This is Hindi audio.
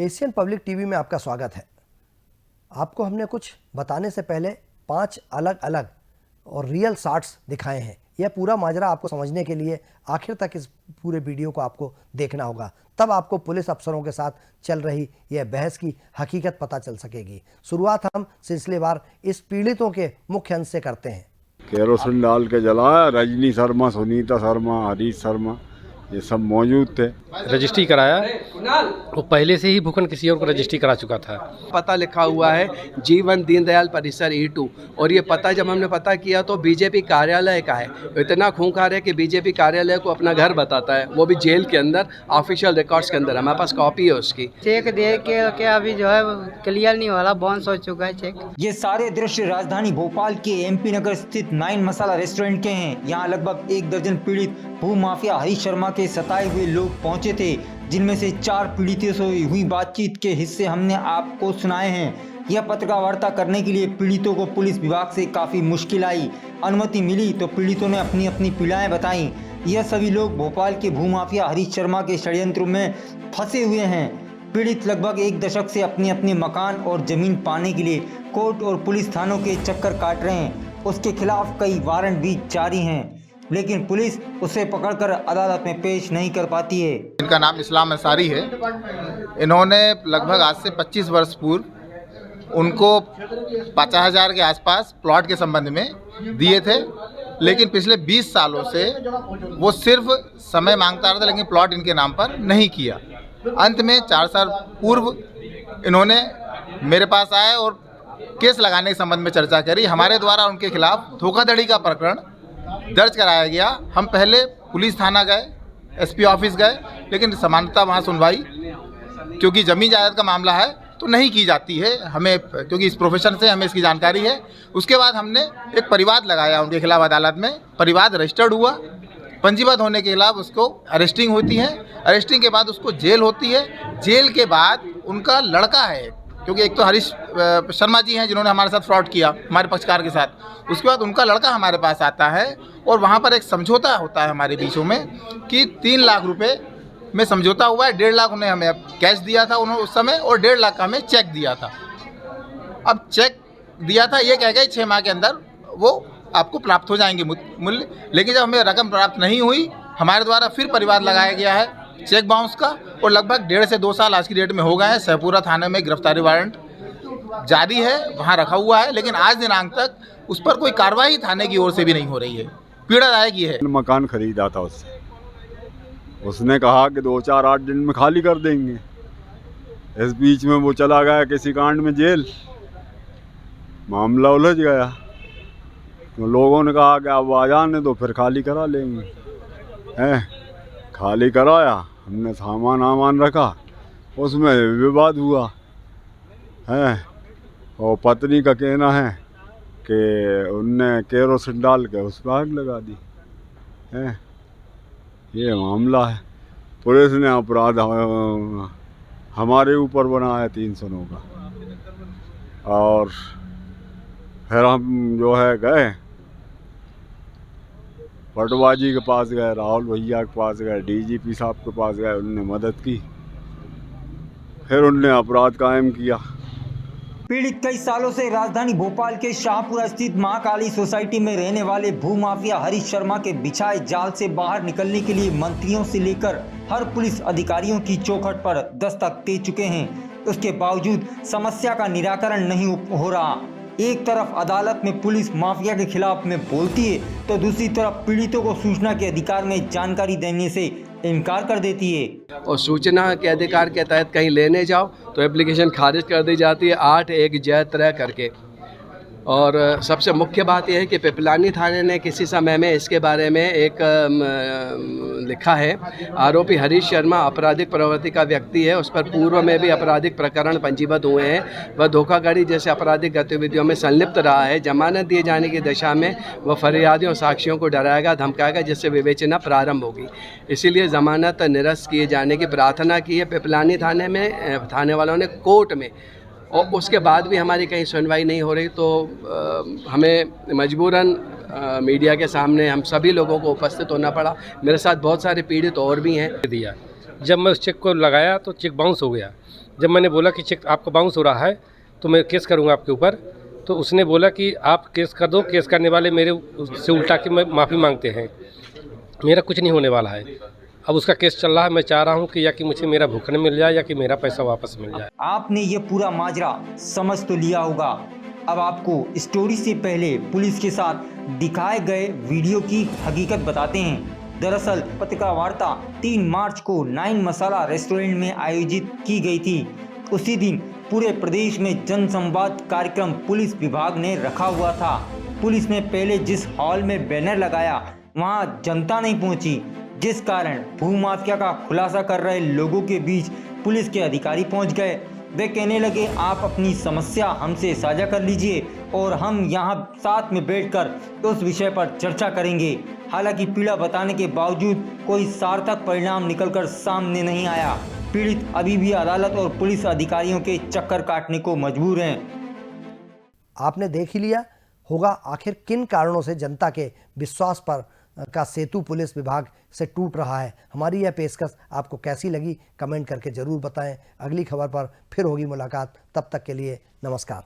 एशियन पब्लिक टीवी में आपका स्वागत है। आपको हमने कुछ बताने से पहले 5 अलग अलग और रियल शॉट्स दिखाए हैं। यह पूरा माजरा आपको समझने के लिए आखिर तक इस पूरे वीडियो को आपको देखना होगा, तब आपको पुलिस अफसरों के साथ चल रही यह बहस की हकीकत पता चल सकेगी। शुरुआत हम सिलसिलेवार इस पीड़ितों के मुख्य अंश से करते हैं। केरोसिन डाल के जलाया। रजनी शर्मा, सुनीता शर्मा, हरीश शर्मा ये सब मौजूद थे। रजिस्ट्री कराया, वो पहले से ही भूखंड किसी और को रजिस्ट्री करा चुका था। पता लिखा हुआ है जीवन दीनदयाल परिसर E2 और ये पता जब हमने पता किया तो बीजेपी कार्यालय का है। इतना खूंखार है कि बीजेपी कार्यालय को अपना घर बताता है, वो भी जेल के अंदर, ऑफिशियल रिकॉर्ड्स के अंदर। हमारे पास कॉपी है उसकी। चेक दे के अभी जो है क्लियर नहीं हो रहा, बाउंस हो चुका है चेक। ये सारे दृश्य राजधानी भोपाल के MP नगर स्थित 9 मसाला रेस्टोरेंट के हैं। यहाँ लगभग 1 दर्जन पीड़ित भू माफिया हरीश शर्मा के सताए हुए लोग पहुंचे थे, जिनमें से 4 पीड़ितों से हुई बातचीत के हिस्से हमने आपको सुनाए हैं। यह पत्रकार वार्ता करने के लिए पीड़ितों को पुलिस विभाग से काफी मुश्किल आई। अनुमति मिली तो पीड़ितों ने अपनी अपनी पीड़ाएं बताई। यह सभी लोग भोपाल के भूमाफिया हरीश शर्मा के षड्यंत्र में फंसे हुए हैं। पीड़ित लगभग 1 दशक से अपने अपने मकान और जमीन पाने के लिए कोर्ट और पुलिस थानों के चक्कर काट रहे हैं। उसके खिलाफ कई वारंट भी जारी हैं, लेकिन पुलिस उसे पकड़कर अदालत में पेश नहीं कर पाती है। इनका नाम इस्लाम अंसारी है। इन्होंने लगभग आज से 25 वर्ष पूर्व उनको 50,000 के आसपास प्लॉट के संबंध में दिए थे, लेकिन पिछले 20 सालों से वो सिर्फ समय मांगता रहा था, लेकिन प्लॉट इनके नाम पर नहीं किया। अंत में 4 साल पूर्व इन्होंने मेरे पास आए और केस लगाने के संबंध में चर्चा करी। हमारे द्वारा उनके खिलाफ धोखाधड़ी का प्रकरण दर्ज कराया गया। हम पहले पुलिस थाना गए, SP ऑफिस गए, लेकिन समानता वहाँ सुनवाई, क्योंकि जमीन जायदाद का मामला है तो नहीं की जाती है हमें, क्योंकि इस प्रोफेशन से हमें इसकी जानकारी है। उसके बाद हमने एक परिवाद लगाया उनके खिलाफ अदालत में। परिवाद रजिस्टर्ड हुआ, पंजीबद्ध होने के खिलाफ उसको अरेस्टिंग होती है। अरेस्टिंग के बाद उसको जेल होती है। जेल के बाद उनका लड़का है, क्योंकि एक तो हरीश शर्मा जी हैं जिन्होंने हमारे साथ फ्रॉड किया हमारे पक्षकार के साथ। उसके बाद उनका लड़का हमारे पास आता है और वहाँ पर एक समझौता होता है हमारे बीचों में कि 3 लाख रुपए में समझौता हुआ है। 1.5 लाख उन्हें हमें कैश दिया था उन्होंने उस समय, और 1.5 लाख का हमें चेक दिया था। अब चेक दिया था ये कह गए 6 माह के अंदर वो आपको प्राप्त हो जाएंगे मूल्य, लेकिन जब हमें रकम प्राप्त नहीं हुई, हमारे द्वारा फिर परिवाद लगाया गया है चेक बाउंस का, और लगभग 1.5 से 2 साल आज की डेट में हो गए हैं। सहपुरा थाने में गिरफ्तारी वारंट जारी है, वहाँ रखा हुआ है, लेकिन आज दिनांक तक उस पर कोई कार्रवाई थाने की ओर से भी नहीं हो रही है। पीड़ादायक ये है। मकान खरीदा था उससे, उसने कहा कि 2-4-8 दिन में खाली कर देंगे। इस बीच में वो चला गया किसी कांड में जेल, मामला उलझ गया। तो लोगों ने कहा कि अब आ जाने दो, फिर खाली करा लेंगे। हैं, खाली कराया, हमने सामान रखा, उसमें विवाद हुआ है। और पत्नी का कहना है कि उनने केरोसिन डाल के उस पर आग लगा दी है। ये मामला है। पुलिस ने अपराध हमारे ऊपर बनाया 309 का, और फिर हम जो है गए पटवा जी के पास गए, राहुल भैया के पास गए, DGP साहब के पास गए, उनने मदद की, फिर उनने अपराध कायम किया। पीड़ित कई सालों से राजधानी भोपाल के शाहपुरा स्थित महाकाली सोसाइटी में रहने वाले भूमाफिया हरीश शर्मा के बिछाए जाल से बाहर निकलने के लिए मंत्रियों से लेकर हर पुलिस अधिकारियों की चौखट पर दस्तक दे चुके हैं। उसके बावजूद समस्या का निराकरण नहीं हो रहा। एक तरफ अदालत में पुलिस माफिया के खिलाफ में बोलती है, तो दूसरी तरफ पीड़ितों को सूचना के अधिकार में जानकारी देने से इनकार कर देती है। और सूचना के अधिकार के तहत कहीं लेने जाओ तो एप्लीकेशन खारिज कर दी जाती है 8-1-3 करके। और सबसे मुख्य बात यह है कि पिपलानी थाने ने किसी समय में इसके बारे में एक लिखा है, आरोपी हरीश शर्मा आपराधिक प्रवृत्ति का व्यक्ति है, उस पर पूर्व में भी आपराधिक प्रकरण पंजीबद्ध हुए हैं। वह धोखाधड़ी जैसे आपराधिक गतिविधियों में संलिप्त रहा है। जमानत दिए जाने की दशा में वह फरियादियों साक्षियों को डराएगा, धमकाएगा, जिससे विवेचना प्रारंभ होगी। इसीलिए जमानत निरस्त किए जाने की प्रार्थना की है पिपलानी थाने में, थाने वालों ने कोर्ट में, और उसके बाद भी हमारी कहीं सुनवाई नहीं हो रही। तो हमें मजबूरन मीडिया के सामने हम सभी लोगों को उपस्थित होना पड़ा। मेरे साथ बहुत सारे पीड़ित और भी हैं। दिया, जब मैं उस चेक को लगाया तो चेक बाउंस हो गया। जब मैंने बोला कि चेक आपका बाउंस हो रहा है तो मैं केस करूँगा आपके ऊपर, तो उसने बोला कि आप केस कर दो, केस करने वाले मेरे से उल्टा के मैं माफ़ी मांगते हैं, मेरा कुछ नहीं होने वाला है। अब उसका केस चल रहा है, मैं चाह रहा हूँ कि या कि मुझे मेरा भुगतान मिल जाए या कि मेरा पैसा वापस मिल जाए। आपने ये पूरा माजरा समझ तो लिया होगा। अब आपको स्टोरी से पहले पुलिस के साथ दिखाए गए वीडियो की हकीकत बताते हैं। दरअसल पत्रकार वार्ता 3 मार्च को 9 मसाला रेस्टोरेंट में आयोजित की गई थी। उसी दिन पूरे प्रदेश में जनसंवाद कार्यक्रम पुलिस विभाग ने रखा हुआ था। पुलिस ने पहले जिस हॉल में बैनर लगाया वहां जनता नहीं पहुंची, जिस कारण भूमाफिया का खुलासा कर रहे लोगों के बीच पुलिस के अधिकारी पहुंच गए। वे कहने लगे आप अपनी समस्या हमसे साझा कर लीजिए और हम यहां साथ में बैठकर उस विषय पर चर्चा करेंगे। हालांकि पीड़ा बताने के बावजूद कोई सार्थक परिणाम निकलकर सामने नहीं आया। पीड़ित अभी भी अदालत और पुलिस अधिकारियों के चक्कर काटने को मजबूर हैं। आपने देख ही लिया होगा आखिर किन कारणों से जनता के विश्वास पर का सेतु पुलिस विभाग से टूट रहा है। हमारी यह पेशकश आपको कैसी लगी कमेंट करके ज़रूर बताएं। अगली खबर पर फिर होगी मुलाकात, तब तक के लिए नमस्कार।